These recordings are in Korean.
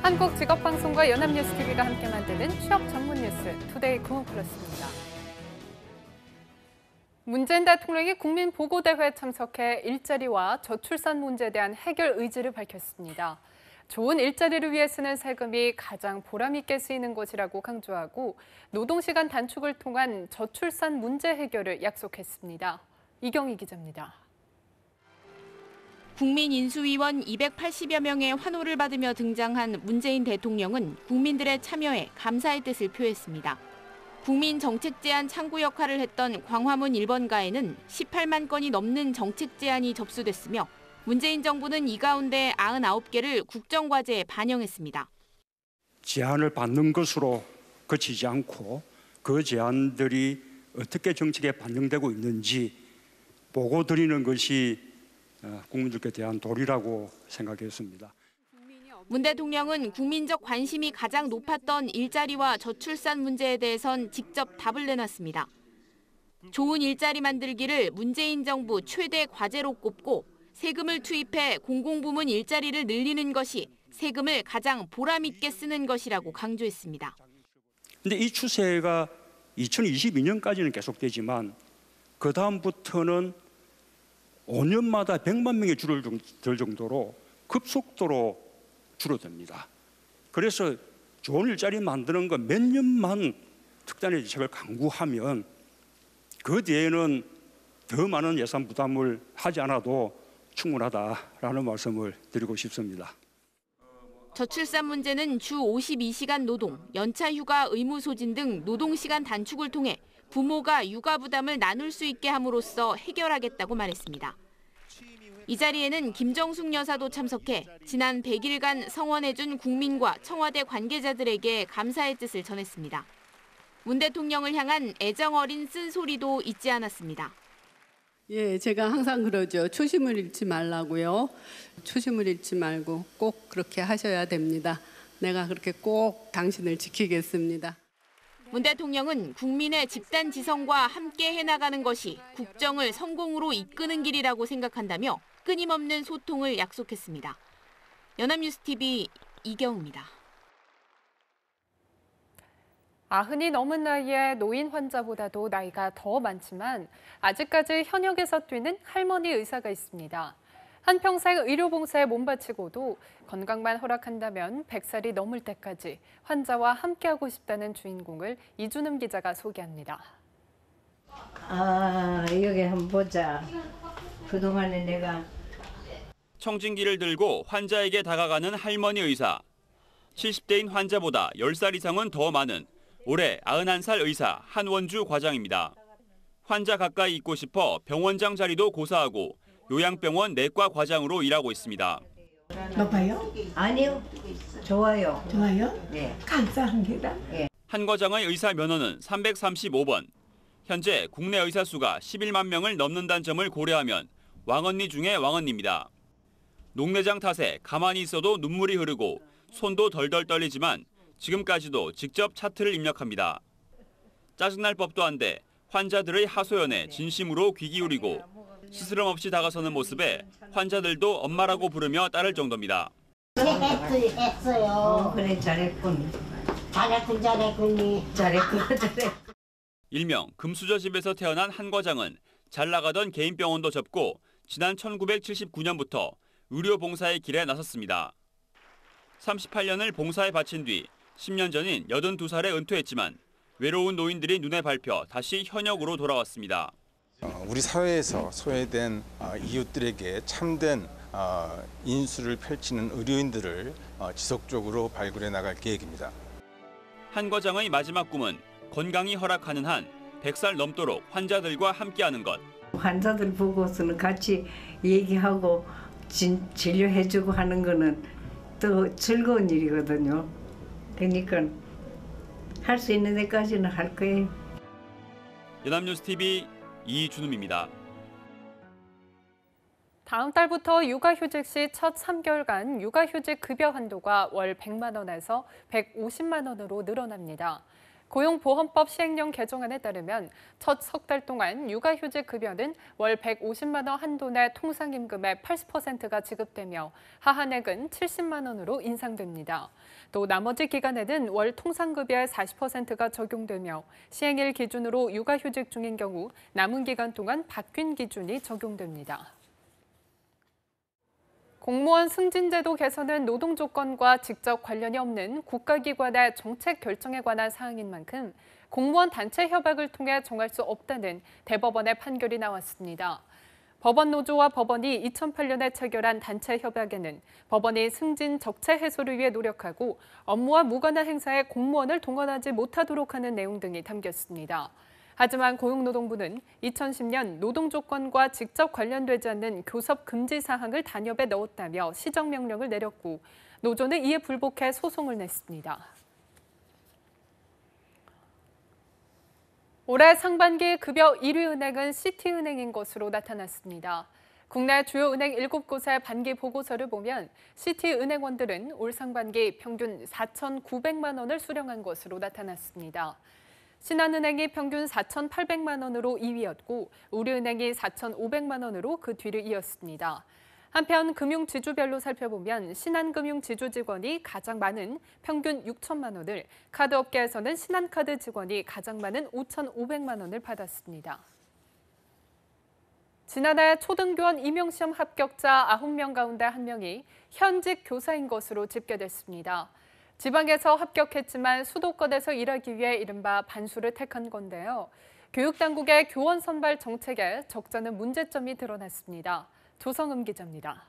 한국직업방송과 연합뉴스TV가 함께 만드는 취업 전문 뉴스 투데이 구문플러스입니다. 문재인 대통령이 국민보고대회에 참석해 일자리와 저출산 문제에 대한 해결 의지를 밝혔습니다. 좋은 일자리를 위해 쓰는 세금이 가장 보람 있게 쓰이는 것이라고 강조하고 노동시간 단축을 통한 저출산 문제 해결을 약속했습니다. 이경희 기자입니다. 국민인수위원 280여 명의 환호를 받으며 등장한 문재인 대통령은 국민들의 참여에 감사의 뜻을 표했습니다. 국민정책 제안 창구 역할을 했던 광화문 1번가에는 18만 건이 넘는 정책 제안이 접수됐으며 문재인 정부는 이 가운데 99개를 국정과제에 반영했습니다. 제안을 받는 것으로 그치지 않고 그 제안들이 어떻게 정책에 반영되고 있는지 보고 드리는 것이 국민들께 대한 도리라고 생각했습니다. 문 대통령은 국민적 관심이 가장 높았던 일자리와 저출산 문제에 대해선 직접 답을 내놨습니다. 좋은 일자리 만들기를 문재인 정부 최대 과제로 꼽고 세금을 투입해 공공부문 일자리를 늘리는 것이 세금을 가장 보람 있게 쓰는 것이라고 강조했습니다. 그런데 이 추세가 2022년까지는 계속되지만 그 다음부터는 5년마다 100만 명이 줄어들 정도로 급속도로 줄어듭니다. 그래서 좋은 일자리 만드는 거 몇 년만 특단의 대책을 강구하면 그 뒤에는 더 많은 예산 부담을 하지 않아도 충분하다라는 말씀을 드리고 싶습니다. 저출산 문제는 주 52시간 노동, 연차 휴가 의무 소진 등 노동시간 단축을 통해 부모가 육아 부담을 나눌 수 있게 함으로써 해결하겠다고 말했습니다. 이 자리에는 김정숙 여사도 참석해 지난 100일간 성원해준 국민과 청와대 관계자들에게 감사의 뜻을 전했습니다. 문 대통령을 향한 애정 어린 쓴소리도 잊지 않았습니다. 예, 제가 항상 그러죠. 초심을 잃지 말라고요. 초심을 잃지 말고 꼭 그렇게 하셔야 됩니다. 내가 그렇게 꼭 당신을 지키겠습니다. 문 대통령은 국민의 집단 지성과 함께 해나가는 것이 국정을 성공으로 이끄는 길이라고 생각한다며 끊임없는 소통을 약속했습니다. 연합뉴스TV 이경우입니다. 90이 넘은 나이에 노인 환자보다도 나이가 더 많지만 아직까지 현역에서 뛰는 할머니 의사가 있습니다. 한평생 의료봉사에 몸바치고도 건강만 허락한다면 100살이 넘을 때까지 환자와 함께하고 싶다는 주인공을 이준음 기자가 소개합니다. 여기 한번 보자. 그동안에 내가 청진기를 들고 환자에게 다가가는 할머니 의사. 70대인 환자보다 10살 이상은 더 많은 올해 91살 의사 한원주 과장입니다. 환자 가까이 있고 싶어 병원장 자리도 고사하고 요양병원 내과 과장으로 일하고 있습니다. 높아요? 아니요. 좋아요. 좋아요? 네. 감사합니다. 네. 한 과장의 의사 면허는 335번. 현재 국내 의사 수가 11만 명을 넘는다는 점을 고려하면 왕언니 중에 왕언니입니다. 녹내장 탓에 가만히 있어도 눈물이 흐르고 손도 덜덜 떨리지만 지금까지도 직접 차트를 입력합니다. 짜증날 법도 한데 환자들의 하소연에 진심으로 귀 기울이고 스스럼 없이 다가서는 모습에 환자들도 엄마라고 부르며 따를 정도입니다. 했어요. 그래 잘했군. 잘했군. 일명 금수저 집에서 태어난 한 과장은 잘 나가던 개인 병원도 접고 지난 1979년부터 의료 봉사의 길에 나섰습니다. 38년을 봉사에 바친 뒤 10년 전인 82살에 은퇴했지만 외로운 노인들이 눈에 밟혀 다시 현역으로 돌아왔습니다. 우리 사회에서 소외된 이웃들에게 참된 인수를 펼치는 의료인들을 지속적으로 발굴해 나갈 계획입니다. 한 과장의 마지막 꿈은 건강이 허락하는 한 100살 넘도록 환자들과 함께하는 것. 환자들 보고서는 같이 얘기하고 진료해주고 하는 거는 또 즐거운 일이거든요. 그러니까 할 수 있는 데까지는 할 거예요. 연합뉴스TV 이준음입니다. 다음 달부터 육아휴직 시 첫 3개월간 육아휴직 급여 한도가 월 100만 원에서 150만 원으로 늘어납니다. 고용보험법 시행령 개정안에 따르면 첫 석 달 동안 육아휴직 급여는 월 150만 원 한도 내 통상임금의 80%가 지급되며 하한액은 70만 원으로 인상됩니다. 또 나머지 기간에는 월 통상급여의 40%가 적용되며 시행일 기준으로 육아휴직 중인 경우 남은 기간 동안 바뀐 기준이 적용됩니다. 공무원 승진제도 개선은 노동 조건과 직접 관련이 없는 국가기관의 정책 결정에 관한 사항인 만큼 공무원 단체 협약을 통해 정할 수 없다는 대법원의 판결이 나왔습니다. 법원 노조와 법원이 2008년에 체결한 단체 협약에는 법원이 승진 적체 해소를 위해 노력하고 업무와 무관한 행사에 공무원을 동원하지 못하도록 하는 내용 등이 담겼습니다. 하지만 고용노동부는 2010년 노동 조건과 직접 관련되지 않는 교섭 금지 사항을 단협에 넣었다며 시정명령을 내렸고 노조는 이에 불복해 소송을 냈습니다. 올해 상반기 급여 1위 은행은 시티은행인 것으로 나타났습니다. 국내 주요 은행 7곳의 반기 보고서를 보면 시티은행원들은 올 상반기 평균 4,900만 원을 수령한 것으로 나타났습니다. 신한은행이 평균 4,800만 원으로 2위였고 우리은행이 4,500만 원으로 그 뒤를 이었습니다. 한편 금융지주별로 살펴보면 신한금융지주 직원이 가장 많은 평균 6천만 원을, 카드업계에서는 신한카드 직원이 가장 많은 5,500만 원을 받았습니다. 지난해 초등교원 임용시험 합격자 9명 가운데 1명이 현직 교사인 것으로 집계됐습니다. 지방에서 합격했지만 수도권에서 일하기 위해 이른바 반수를 택한 건데요. 교육당국의 교원 선발 정책에 적잖은 문제점이 드러났습니다. 조성음 기자입니다.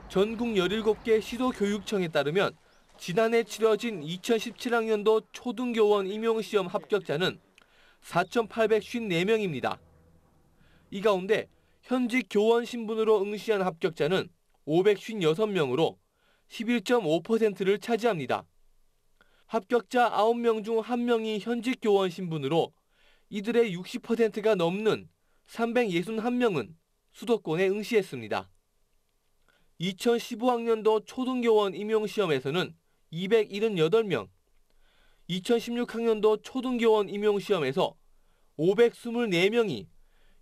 전국 17개 시도교육청에 따르면 지난해 치러진 2017학년도 초등교원 임용시험 합격자는 4,854명입니다. 이 가운데 현직 교원 신분으로 응시한 합격자는 556명으로 11.5%를 차지합니다. 합격자 9명 중 1명이 현직 교원 신분으로 이들의 60%가 넘는 361명은 수도권에 응시했습니다. 2015학년도 초등교원 임용시험에서는 278명, 2016학년도 초등교원 임용시험에서 524명이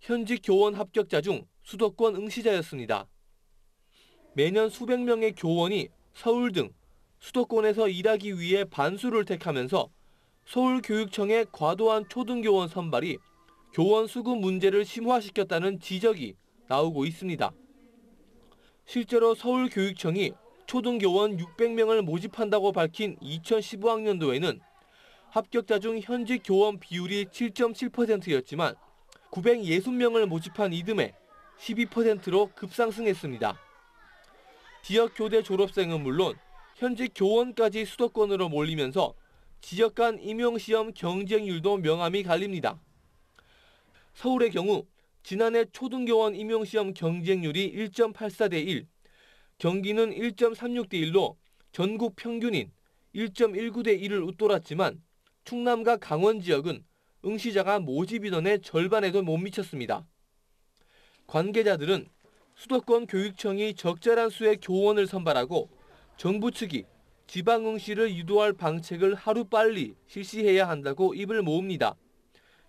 현직 교원 합격자 중 수도권 응시자였습니다. 매년 수백 명의 교원이 서울 등 수도권에서 일하기 위해 반수를 택하면서 서울교육청의 과도한 초등교원 선발이 교원 수급 문제를 심화시켰다는 지적이 나오고 있습니다. 실제로 서울교육청이 초등교원 600명을 모집한다고 밝힌 2015학년도에는 합격자 중 현직 교원 비율이 7.7%였지만 960명을 모집한 이듬해 12%로 급상승했습니다. 지역 교대 졸업생은 물론 현직 교원까지 수도권으로 몰리면서 지역 간 임용시험 경쟁률도 명암이 갈립니다. 서울의 경우 지난해 초등교원 임용시험 경쟁률이 1.84대 1, 경기는 1.36대 1로 전국 평균인 1.19대 1을 웃돌았지만 충남과 강원 지역은 응시자가 모집 인원의 절반에도 못 미쳤습니다. 관계자들은 수도권 교육청이 적절한 수의 교원을 선발하고 정부 측이 지방 응시를 유도할 방책을 하루빨리 실시해야 한다고 입을 모읍니다.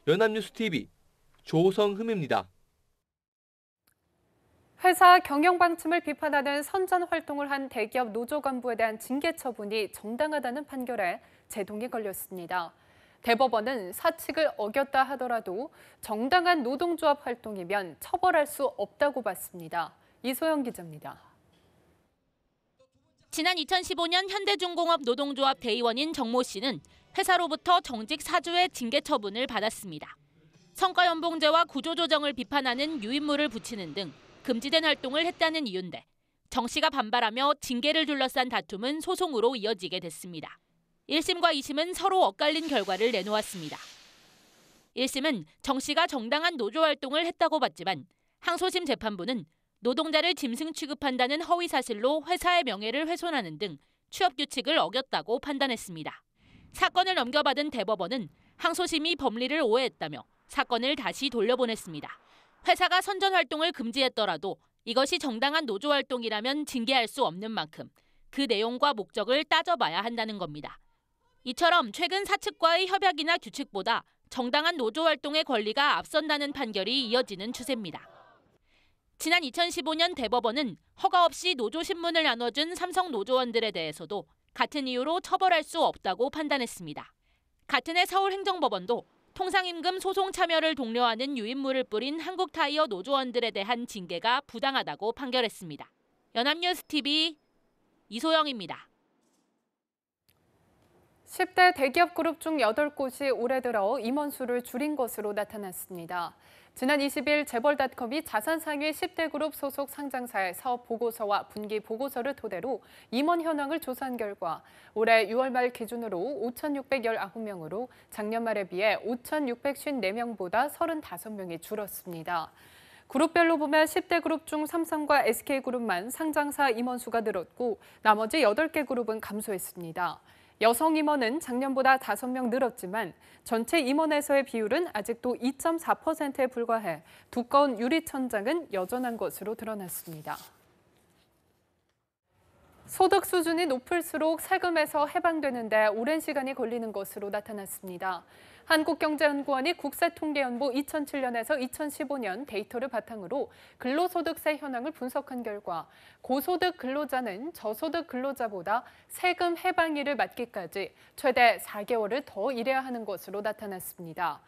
연합뉴스TV 조성흠입니다. 회사 경영 방침을 비판하는 선전 활동을 한 대기업 노조 간부에 대한 징계 처분이 정당하다는 판결에 제동이 걸렸습니다. 대법원은 사칙을 어겼다 하더라도 정당한 노동조합 활동이면 처벌할 수 없다고 봤습니다. 이소영 기자입니다. 지난 2015년 현대중공업 노동조합 대의원인 정모 씨는 회사로부터 정직 4주의 징계 처분을 받았습니다. 성과연봉제와 구조조정을 비판하는 유인물을 붙이는 등 금지된 활동을 했다는 이유인데 정 씨가 반발하며 징계를 둘러싼 다툼은 소송으로 이어지게 됐습니다. 1심과 2심은 서로 엇갈린 결과를 내놓았습니다. 1심은 정 씨가 정당한 노조활동을 했다고 봤지만 항소심 재판부는 노동자를 짐승 취급한다는 허위 사실로 회사의 명예를 훼손하는 등 취업규칙을 어겼다고 판단했습니다. 사건을 넘겨받은 대법원은 항소심이 법리를 오해했다며 사건을 다시 돌려보냈습니다. 회사가 선전활동을 금지했더라도 이것이 정당한 노조활동이라면 징계할 수 없는 만큼 그 내용과 목적을 따져봐야 한다는 겁니다. 이처럼 최근 사측과의 협약이나 규칙보다 정당한 노조 활동의 권리가 앞선다는 판결이 이어지는 추세입니다. 지난 2015년 대법원은 허가 없이 노조 신문을 나눠준 삼성 노조원들에 대해서도 같은 이유로 처벌할 수 없다고 판단했습니다. 같은 해 서울행정법원도 통상임금 소송 참여를 독려하는 유인물을 뿌린 한국타이어 노조원들에 대한 징계가 부당하다고 판결했습니다. 연합뉴스TV 이소영입니다. 10대 대기업 그룹 중 8곳이 올해 들어 임원수를 줄인 것으로 나타났습니다. 지난 20일 재벌닷컴이 자산상위 10대 그룹 소속 상장사의 사업 보고서와 분기 보고서를 토대로 임원 현황을 조사한 결과 올해 6월 말 기준으로 5,619명으로 작년 말에 비해 5,654명보다 35명이 줄었습니다. 그룹별로 보면 10대 그룹 중 삼성과 SK그룹만 상장사 임원수가 늘었고 나머지 8개 그룹은 감소했습니다. 여성 임원은 작년보다 5명 늘었지만 전체 임원에서의 비율은 아직도 2.4%에 불과해 두꺼운 유리천장은 여전한 것으로 드러났습니다. 소득 수준이 높을수록 세금에서 해방되는데 오랜 시간이 걸리는 것으로 나타났습니다. 한국경제연구원이 국세통계연보 2007년에서 2015년 데이터를 바탕으로 근로소득세 현황을 분석한 결과 고소득 근로자는 저소득 근로자보다 세금 해방일을 맞기까지 최대 4개월을 더 일해야 하는 것으로 나타났습니다.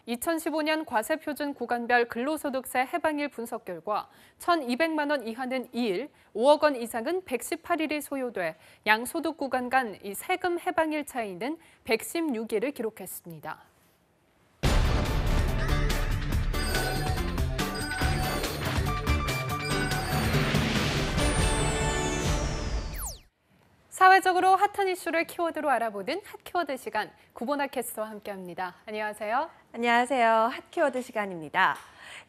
2015년 과세표준 구간별 근로소득세 해방일 분석 결과 1,200만 원 이하는 2일, 5억 원 이상은 118일이 소요돼 양소득 구간 간 이 세금 해방일 차이는 116일을 기록했습니다. 사회적으로 핫한 이슈를 키워드로 알아보는 핫키워드 시간, 구보나 캐스터와 함께합니다. 안녕하세요. 안녕하세요. 핫키워드 시간입니다.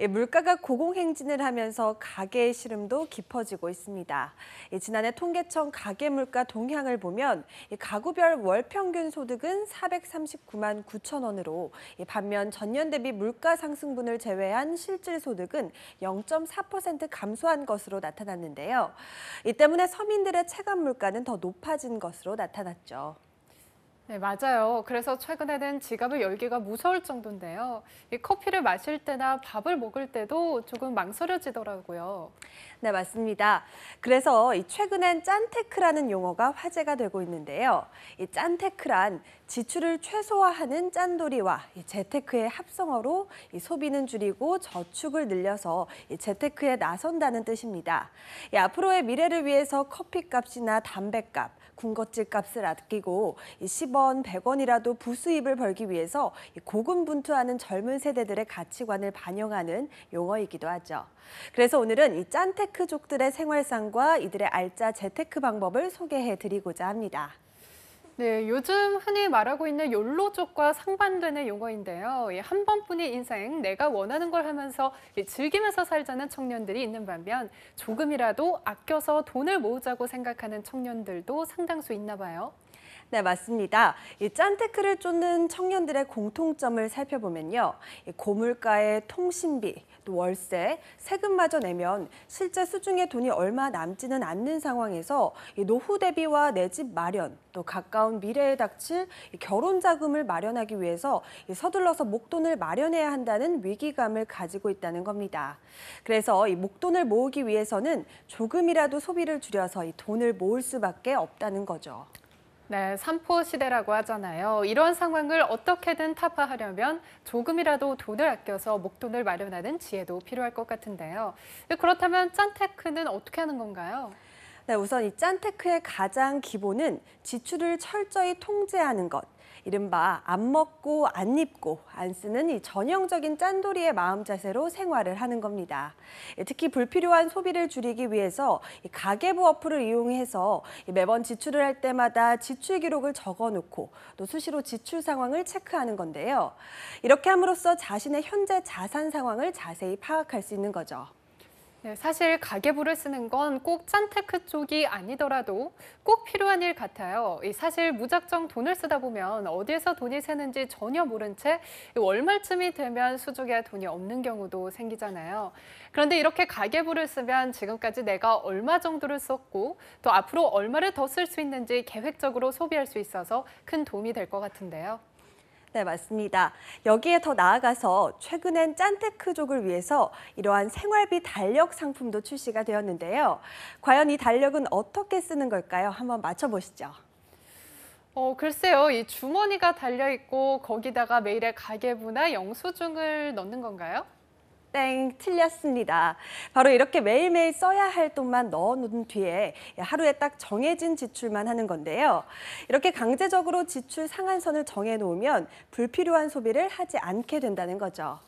물가가 고공행진을 하면서 가계의 시름도 깊어지고 있습니다. 지난해 통계청 가계물가 동향을 보면 가구별 월평균 소득은 439만 9천 원으로 반면 전년 대비 물가 상승분을 제외한 실질 소득은 0.4% 감소한 것으로 나타났는데요. 이 때문에 서민들의 체감 물가는 더 높아진 것으로 나타났죠. 네, 맞아요. 그래서 최근에는 지갑을 열기가 무서울 정도인데요. 이 커피를 마실 때나 밥을 먹을 때도 조금 망설여지더라고요. 네, 맞습니다. 그래서 최근엔 짠테크라는 용어가 화제가 되고 있는데요. 이 짠테크란 지출을 최소화하는 짠돌이와 재테크의 합성어로 소비는 줄이고 저축을 늘려서 재테크에 나선다는 뜻입니다. 앞으로의 미래를 위해서 커피값이나 담배값, 군것질 값을 아끼고 10원, 100원이라도 부수입을 벌기 위해서 고군분투하는 젊은 세대들의 가치관을 반영하는 용어이기도 하죠. 그래서 오늘은 이 짠테크족들의 생활상과 이들의 알짜 재테크 방법을 소개해드리고자 합니다. 네, 요즘 흔히 말하고 있는 욜로족과 상반되는 용어인데요. 한 번뿐인 인생, 내가 원하는 걸 하면서 즐기면서 살자는 청년들이 있는 반면 조금이라도 아껴서 돈을 모으자고 생각하는 청년들도 상당수 있나 봐요. 네, 맞습니다. 이 짠테크를 쫓는 청년들의 공통점을 살펴보면요. 고물가의 통신비, 또 월세, 세금마저 내면 실제 수중에 돈이 얼마 남지는 않는 상황에서 노후 대비와 내 집 마련, 또 가까운 미래에 닥칠 결혼 자금을 마련하기 위해서 서둘러서 목돈을 마련해야 한다는 위기감을 가지고 있다는 겁니다. 그래서 이 목돈을 모으기 위해서는 조금이라도 소비를 줄여서 이 돈을 모을 수밖에 없다는 거죠. 네, 삼포 시대라고 하잖아요. 이런 상황을 어떻게든 타파하려면 조금이라도 돈을 아껴서 목돈을 마련하는 지혜도 필요할 것 같은데요. 그렇다면 짠테크는 어떻게 하는 건가요? 네, 우선 이 짠테크의 가장 기본은 지출을 철저히 통제하는 것. 이른바 안 먹고 안 입고 안 쓰는 이 전형적인 짠돌이의 마음 자세로 생활을 하는 겁니다. 특히 불필요한 소비를 줄이기 위해서 가계부 어플을 이용해서 매번 지출을 할 때마다 지출 기록을 적어놓고 또 수시로 지출 상황을 체크하는 건데요. 이렇게 함으로써 자신의 현재 자산 상황을 자세히 파악할 수 있는 거죠. 네, 사실 가계부를 쓰는 건 꼭 짠테크 쪽이 아니더라도 꼭 필요한 일 같아요. 사실 무작정 돈을 쓰다 보면 어디에서 돈이 새는지 전혀 모른 채 월말쯤이 되면 수중에 돈이 없는 경우도 생기잖아요. 그런데 이렇게 가계부를 쓰면 지금까지 내가 얼마 정도를 썼고 또 앞으로 얼마를 더 쓸 수 있는지 계획적으로 소비할 수 있어서 큰 도움이 될 것 같은데요. 네, 맞습니다. 여기에 더 나아가서 최근엔 짠테크족을 위해서 이러한 생활비 달력 상품도 출시가 되었는데요. 과연 이 달력은 어떻게 쓰는 걸까요? 한번 맞춰보시죠. 글쎄요. 이 주머니가 달려있고 거기다가 매일의 가계부나 영수증을 넣는 건가요? 땡, 틀렸습니다. 바로 이렇게 매일매일 써야 할 돈만 넣어놓은 뒤에 하루에 딱 정해진 지출만 하는 건데요. 이렇게 강제적으로 지출 상한선을 정해놓으면 불필요한 소비를 하지 않게 된다는 거죠.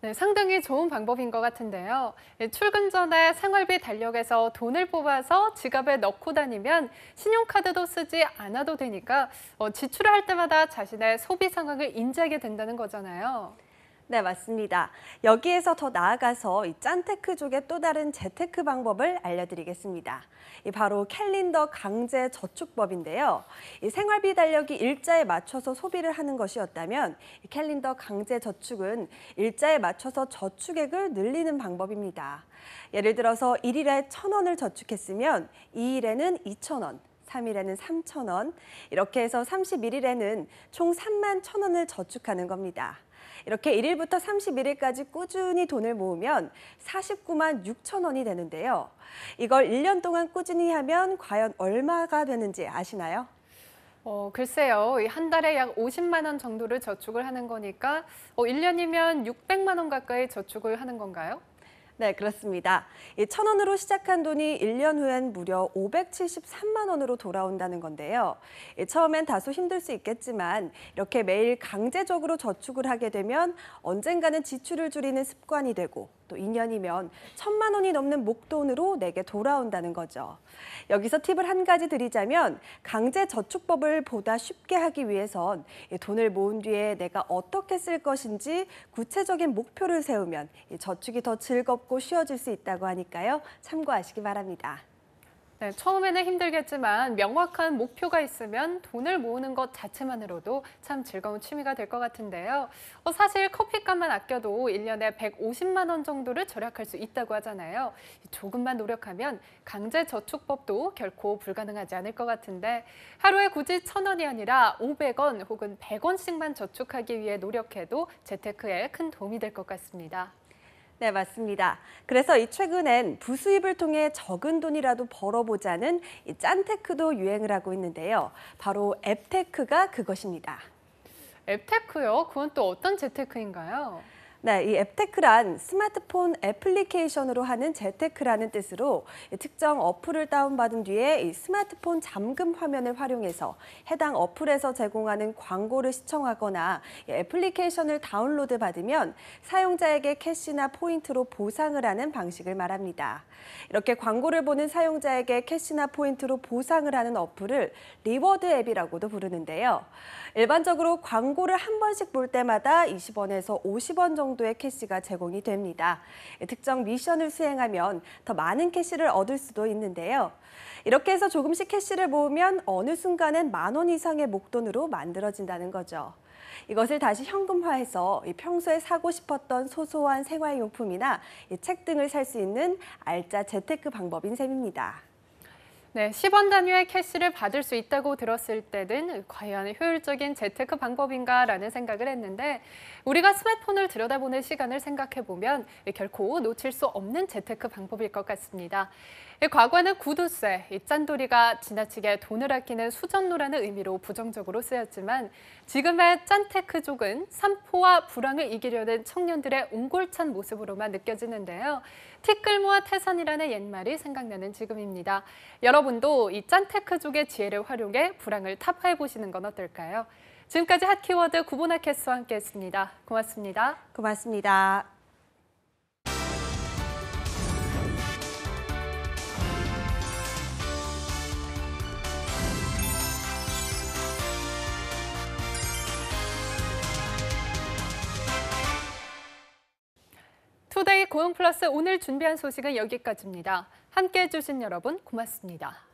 네, 상당히 좋은 방법인 것 같은데요. 출근 전에 생활비 달력에서 돈을 뽑아서 지갑에 넣고 다니면 신용카드도 쓰지 않아도 되니까 지출을 할 때마다 자신의 소비 상황을 인지하게 된다는 거잖아요. 네, 맞습니다. 여기에서 더 나아가서 이 짠테크족의 또 다른 재테크 방법을 알려드리겠습니다. 바로 캘린더 강제 저축법인데요. 이 생활비 달력이 일자에 맞춰서 소비를 하는 것이었다면 이 캘린더 강제 저축은 일자에 맞춰서 저축액을 늘리는 방법입니다. 예를 들어서 1일에 1,000원을 저축했으면 2일에는 2,000원. 3일에는 3,000원, 이렇게 해서 31일에는 총 31,000원을 저축하는 겁니다. 이렇게 1일부터 31일까지 꾸준히 돈을 모으면 49만 6천 원이 되는데요. 이걸 1년 동안 꾸준히 하면 과연 얼마가 되는지 아시나요? 글쎄요. 한 달에 약 50만 원 정도를 저축을 하는 거니까 1년이면 600만 원 가까이 저축을 하는 건가요? 네, 그렇습니다. 1,000원으로 시작한 돈이 1년 후엔 무려 573만 원으로 돌아온다는 건데요. 처음엔 다소 힘들 수 있겠지만 이렇게 매일 강제적으로 저축을 하게 되면 언젠가는 지출을 줄이는 습관이 되고 또 2년이면 1,000만 원이 넘는 목돈으로 내게 돌아온다는 거죠. 여기서 팁을 한 가지 드리자면 강제 저축법을 보다 쉽게 하기 위해선 돈을 모은 뒤에 내가 어떻게 쓸 것인지 구체적인 목표를 세우면 저축이 더 즐겁고 쉬워질 수 있다고 하니까요. 참고하시기 바랍니다. 네, 처음에는 힘들겠지만 명확한 목표가 있으면 돈을 모으는 것 자체만으로도 참 즐거운 취미가 될 것 같은데요. 사실 커피값만 아껴도 1년에 150만 원 정도를 절약할 수 있다고 하잖아요. 조금만 노력하면 강제 저축법도 결코 불가능하지 않을 것 같은데 하루에 굳이 1,000원이 아니라 500원 혹은 100원씩만 저축하기 위해 노력해도 재테크에 큰 도움이 될 것 같습니다. 네, 맞습니다. 그래서 최근엔 부수입을 통해 적은 돈이라도 벌어보자는 이 짠테크도 유행을 하고 있는데요. 바로 앱테크가 그것입니다. 앱테크요? 그건 또 어떤 재테크인가요? 네, 이 앱테크란 스마트폰 애플리케이션으로 하는 재테크라는 뜻으로 특정 어플을 다운받은 뒤에 이 스마트폰 잠금 화면을 활용해서 해당 어플에서 제공하는 광고를 시청하거나 애플리케이션을 다운로드 받으면 사용자에게 캐시나 포인트로 보상을 하는 방식을 말합니다. 이렇게 광고를 보는 사용자에게 캐시나 포인트로 보상을 하는 어플을 리워드 앱이라고도 부르는데요. 일반적으로 광고를 한 번씩 볼 때마다 20원에서 50원 정도의 캐시가 제공이 됩니다. 특정 미션을 수행하면 더 많은 캐시를 얻을 수도 있는데요. 이렇게 해서 조금씩 캐시를 모으면 어느 순간엔 10,000원 이상의 목돈으로 만들어진다는 거죠. 이것을 다시 현금화해서 평소에 사고 싶었던 소소한 생활용품이나 책 등을 살 수 있는 알짜 재테크 방법인 셈입니다. 네, 10원 단위의 캐시를 받을 수 있다고 들었을 때는 과연 효율적인 재테크 방법인가라는 생각을 했는데 우리가 스마트폰을 들여다보는 시간을 생각해보면 결코 놓칠 수 없는 재테크 방법일 것 같습니다. 과거에는 구두쇠, 짠돌이가 지나치게 돈을 아끼는 수전노라는 의미로 부정적으로 쓰였지만 지금의 짠테크족은 산포와 불황을 이기려는 청년들의 옹골찬 모습으로만 느껴지는데요. 티끌모아 태산이라는 옛말이 생각나는 지금입니다. 여러분도 이 짠테크족의 지혜를 활용해 불황을 타파해보시는 건 어떨까요? 지금까지 핫키워드 구보나 캐스와 함께했습니다. 고맙습니다. 고맙습니다. 투데이 고용 플러스 오늘 준비한 소식은 여기까지입니다. 함께해 주신 여러분 고맙습니다.